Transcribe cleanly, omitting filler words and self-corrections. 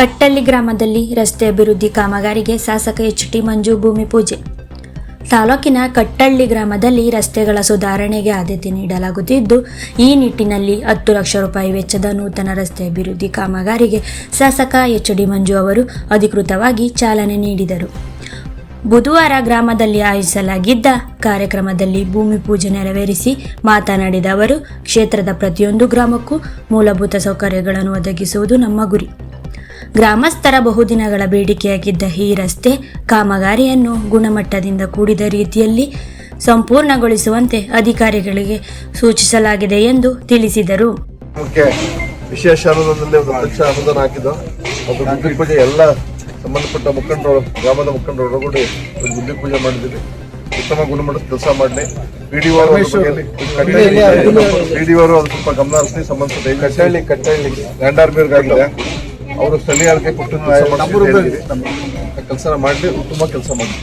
ಕಟ್ಟಳ್ಳಿ ಗ್ರಾಮದಲ್ಲಿ ರಸ್ತೆ ಅಭಿವೃದ್ಧಿ ಕಾಮಗಾರಿಗೆ ಶಾಸಕ ಎಚ್.ಟಿ. ಮಂಜು ಭೂಮಿ ಪೂಜೆ. ತಾಲೂಕಿನ ಕಟ್ಟಳ್ಳಿ ಗ್ರಾಮದಲ್ಲಿ ರಸ್ತೆಗಳ ಸುಧಾರಣೆಗೆ ಆದ್ಯತೆ ನೀಡಲಾಗುತ್ತಿದ್ದು, ಈ ನಿಟ್ಟಿನಲ್ಲಿ 10 ಲಕ್ಷ ರೂಪಾಯಿ ವೆಚ್ಚದ ನೂತನ ರಸ್ತೆ ಅಭಿವೃದ್ಧಿ ಕಾಮಗಾರಿಗೆ ಶಾಸಕ ಎಚ್.ಡಿ. ಮಂಜು ಅವರು ಅಧಿಕೃತವಾಗಿ ಚಾಲನೆ ನೀಡಿದರು. ಬುಧವಾರ ಗ್ರಾಮದಲ್ಲಿ ಆಯೋಜಿಸಲಾಗಿದ್ದ ಕಾರ್ಯಕ್ರಮದಲ್ಲಿ ಭೂಮಿ ಪೂಜೆ ನೆರವೇರಿಸಿ ಮಾತನಾಡಿದ ಅವರು, ಕ್ಷೇತ್ರದ ಪ್ರತಿಯೊಂದು ಗ್ರಾಮಕ್ಕೂ ಮೂಲಭೂತ ಸೌಕರ್ಯಗಳನ್ನು ಒದಗಿಸುವುದು ನಮ್ಮ ಗುರಿ. ಗ್ರಾಮಸ್ಥರ ಬಹುದಿನಗಳ ಬೇಡಿಕೆಯಾಗಿದ್ದ ಈ ರಸ್ತೆ ಕಾಮಗಾರಿಯನ್ನು ಗುಣಮಟ್ಟದಿಂದ ಕೂಡಿದ ರೀತಿಯಲ್ಲಿ ಸಂಪೂರ್ಣಗೊಳಿಸುವಂತೆ ಅಧಿಕಾರಿಗಳಿಗೆ ಸೂಚಿಸಲಾಗಿದೆ ಎಂದು ತಿಳಿಸಿದರು. ವಿಶೇಷ ಅನುದಾನದಲ್ಲಿ 1 ಲಕ್ಷ ಅನುದಾನ ಹಾಕಿದ್ದು ಅದು ಗುದ್ದಿ ಪೂಜೆ ಎಲ್ಲ ಸಂಬಂಧಪಟ್ಟ ಮುಖಂಡರು, ಗ್ರಾಮದ ಮುಖಂಡರು ಒಳಗಡೆ ಗುದ್ದಿ ಪೂಜೆ ಮಾಡಿದ್ದೀವಿ. ಉತ್ತಮ ಗುಣಮಟ್ಟದ ಕೆಲಸ ಮಾಡಲಿ. ಪಿಡಿಒ ಅವರು ಸ್ವಲ್ಪ ಗಮನ ಹರಿಸಿ ಸಂಬಂಧಪಟ್ಟ ಲ್ಯಾಂಡಾರ್ಮಿಯರ್ಗಾಗಿದೆ, ಅವರು ಸ್ಥಳೀಯರಿಗೆ ಕೊಟ್ಟು ಕೆಲಸ ಮಾಡಲಿ, ಉತ್ತಮ ಕೆಲಸ ಮಾಡಲಿ.